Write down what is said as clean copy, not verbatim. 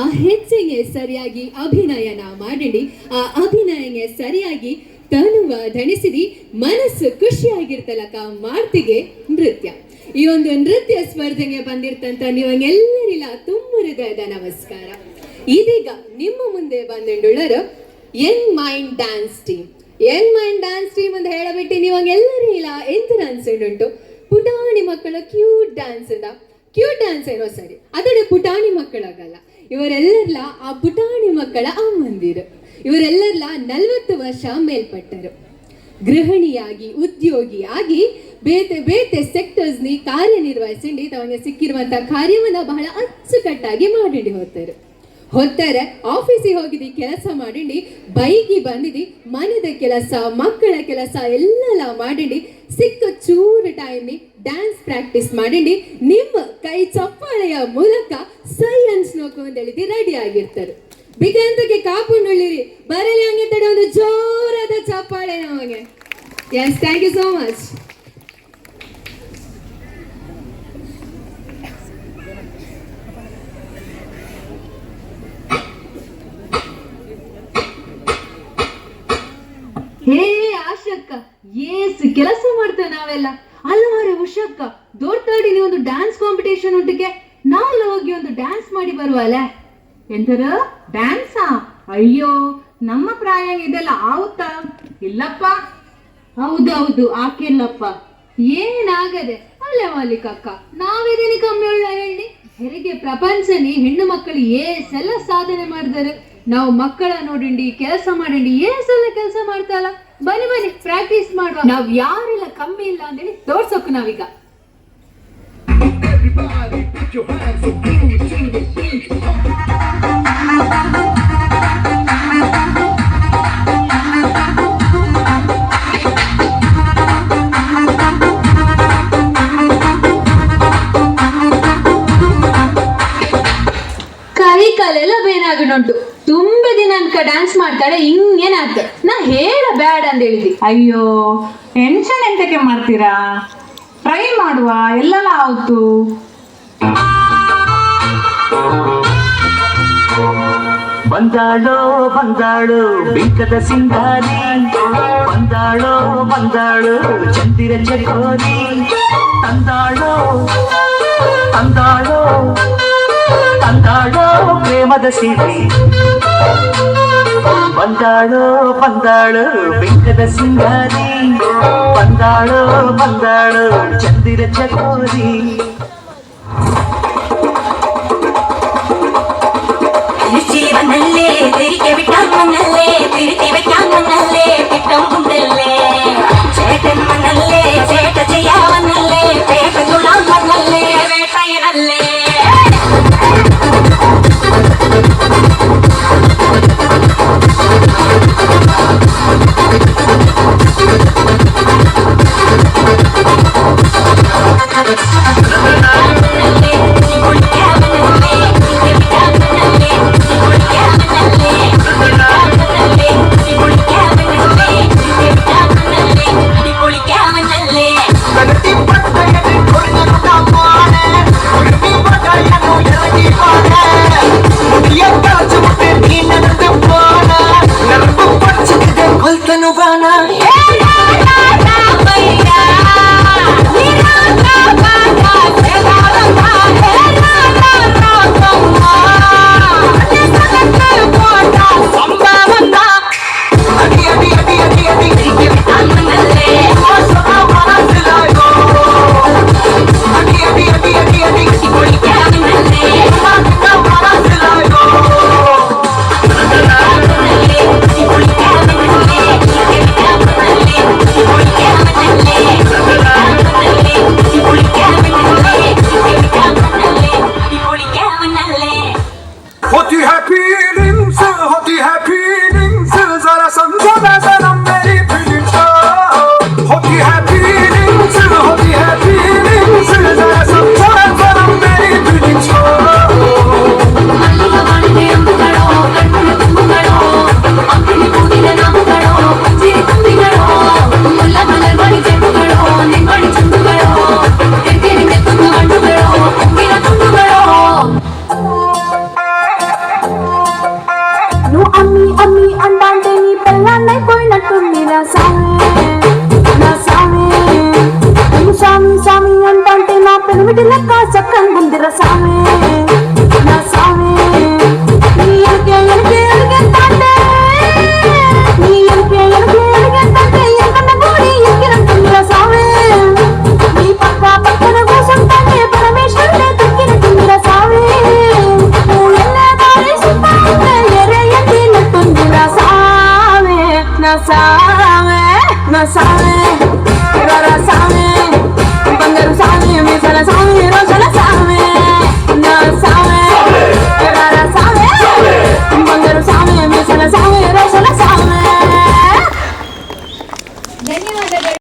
ಆ ಹೆಜ್ಜೆಗೆ ಸರಿಯಾಗಿ ಅಭಿನಯನ ಮಾಡಿಡಿ, ಆ ಅಭಿನಯಗೆ ಸರಿಯಾಗಿ ತನುವ ಧಣಿಸಿದಿ, ಮನಸ್ಸು ಖುಷಿಯಾಗಿರ್ತಲಕ ಮಾಡ್ತಿಗೆ ನೃತ್ಯ. ಈ ಒಂದು ನೃತ್ಯ ಸ್ಪರ್ಧೆಗೆ ಬಂದಿರ್ತಂತ ನೀವೆಲ್ಲರಿಲ್ಲ ತುಂಬ ಹೃದಯದ ನಮಸ್ಕಾರ. ಇದೀಗ ನಿಮ್ಮ ಮುಂದೆ ಬಂದುಳ್ಳರು young mind dance team. Young mind dance team ಅಂತ ಹೇಳಬಿಟ್ಟು ನೀವೆಲ್ಲರಿಲ್ಲ ಎಂತ ಅನ್ಸುಂಟು, ಪುಟಾಣಿ ಮಕ್ಕಳ ಕ್ಯೂಟ್ ಡ್ಯಾನ್ಸ್ ಅದ. ಕ್ಯೂಟ್ ಡ್ಯಾನ್ಸ್ ಏನೋ ಸರಿ, ಅದರ ಪುಟಾಣಿ ಮಕ್ಕಳಾಗಲ್ಲ. ಇವರೆಲ್ಲರ್ಲ ಆ ಪುಟಾಣಿ ಮಕ್ಕಳ ಅಮ್ಮಂದಿರು. ಇವರೆಲ್ಲರ್ಲ 40 ವರ್ಷ ಮೇಲ್ಪಟ್ಟರು. ಗೃಹಿಣಿಯಾಗಿ ಉದ್ಯೋಗಿಯಾಗಿ ಬೇತೆ ಬೇತೆ ಸೆಕ್ಟರ್ಸ್ನಿ ಕಾರ್ಯನಿರ್ವಹಿಸಿ ತಮಗೆ ಸಿಕ್ಕಿರುವಂತಹ ಕಾರ್ಯವನ್ನ ಬಹಳ ಅಚ್ಚುಕಟ್ಟಾಗಿ ಮಾಡಿ ಹೊತ್ತಾರೆ. ಆಫೀಸಿಗೆ ಹೋಗಿದ್ದಿ, ಕೆಲಸ ಮಾಡಿಂಡಿ, ಬೈಗಿ ಬಂದಿದ್ದಿ, ಮನೆದ ಕೆಲಸ ಮಕ್ಕಳ ಕೆಲಸ ಎಲ್ಲ ಮಾಡಿಂಡಿ, ಸಿಕ್ಕ ಚೂರು ಟೈಮ್ನಿ ಡ್ಯಾನ್ಸ್ ಪ್ರಾಕ್ಟೀಸ್ ಮಾಡಿಂಡಿ, ನಿಮ್ಮ ಕೈ ಚಪ್ಪಾಳೆಯ ಮೂಲಕ ಸೈನ್ಸ್ ನೋಕು ಅಂತ ಹೇಳಿದಿ ರೆಡಿ ಆಗಿರ್ತಾರೆ. ಬಿಗಂತಕ್ಕೆ ಕಾಪುಂಡುಳ್ಳಿರಿ, ಬರಲಿ ಹಂಗೆ ತಡೆ ಒಂದು ಜೋರಾದ ಚಪ್ಪಾಳೆ ನಮಗೆ. Yes, thank you so much. Hey ಆಶಕ್ಕ, ಏಸ್ ಕೆಲಸ ಮಾಡ್ತೇವೆ ನಾವೆಲ್ಲ ಅಲ್ಲವಾರೆ. ಉಷಕ್ಕ ದೊಡ್ಡ ಒಂದು ಡ್ಯಾನ್ಸ್ ಕಾಂಪಿಟೇಷನ್ ಉಂಟಿಗೆ ನಾವೆಲ್ಲ ಹೋಗಿ ಒಂದು ಡ್ಯಾನ್ಸ್ ಮಾಡಿ ಬರುವಲ್ಲ. ಎಂತರ ಡ್ಯಾನ್ಸಾ? ಅಯ್ಯೋ, ನಮ್ಮ ಪ್ರಾಯ ಇದೆಲ್ಲ ಆಗುತ್ತಾ? ಇಲ್ಲಪ್ಪ. ಹೌದೌದು, ಆಕೆಲ್ಲಪ್ಪ. ಏನಾಗದೆ ಅಲ್ಲೇ ಮಾಲಿಕಕ್ಕ, ನಾವೇದೇನಿ ಕಮ್ಮಿ ಉಳ್ಳ ಹೇಳಿ. ಹೆರಿಗೆ ಪ್ರಪಂಚನಿ ಹೆಣ್ಣು ಮಕ್ಕಳು ಏಸೆಲ್ಲ ಸಾಧನೆ ಮಾಡಿದಾರೆ. ನಾವು ಮಕ್ಕಳ ನೋಡಿಂಡಿ, ಕೆಲಸ ಮಾಡಿಂಡಿ, ಏಸೆಲ್ಲ ಕೆಲಸ ಮಾಡ್ತಲ್ಲ. ಬನ್ನಿ ಬನ್ನಿ ಪ್ರಾಕ್ಟೀಸ್ ಮಾಡುವ. ನಾವ್ ಯಾರೆಲ್ಲ ಕಮ್ಮಿ ಇಲ್ಲ ಅಂತೇಳಿ ತೋರ್ಸೋಕು ನಾವೀಗ. ಕೈ ಕಾಲೆಲ್ಲ ಬೇನಾಗುಂಟು. ತುಂಬ ದಿನ ಅನ್ಕ ಡ್ಯಾನ್ಸ್ ಮಾಡ್ತಾಳೆ, ಹಿಂಗೇನಾಗ್ತ ನಾ ಹೇಳ ಬ್ಯಾಡ ಅಂತ ಹೇಳಿದಿ. ಅಯ್ಯೋ, ಟೆನ್ಷನ್ ಎಂತಕ್ಕೆ ಮಾಡ್ತೀರಾ? ಟ್ರೈ ಮಾಡುವ, ಎಲ್ಲೆಲ್ಲ ಆಯ್ತು. ಬಂದಾಳೋ ಬಂದಾಳು ಬಿಂಕದ ಸಿಂಗಾರಿ, ಬಂದಾಳೋ ಬಂದಾಳು ಚಂದಿರ ಚಕೋರಿ, ತಂದಾಳೋ ತಂದಾಳೋ ತಂದಾಳೋ ಪ್ರೇಮದ ಸಿರಿ, ಬಂದಾಳೋ ಬಂದಾಳು ಬಿಂಕದ ಸಿಂಗಾರಿ, ಬಂದಾಳೋ ಬಂದಾಳು ಚಂದಿರ ಚಕೋರಿ. ಮನಲ್ಲೇ ತಿರುಗಿ ಬಿಟ್ಟ ಮನಲ್ಲೇ ತಿರುಗಿ ಬಿಟ್ಟ ಮನಲ್ಲೇ ಬಿಟ್ಟ ಮುಂದಲ್ಲೇ ಚೇತನ್ ಮನಲ್ಲೇ ಚೇತ ಜಯವನಲ್ಲೇ ಪೇಟ ತುಳ ಮನಲ್ಲೇ ಬೇಟಯನಲ್ಲೇ. ರುದ್ರ ಸ್ವಾಮಿ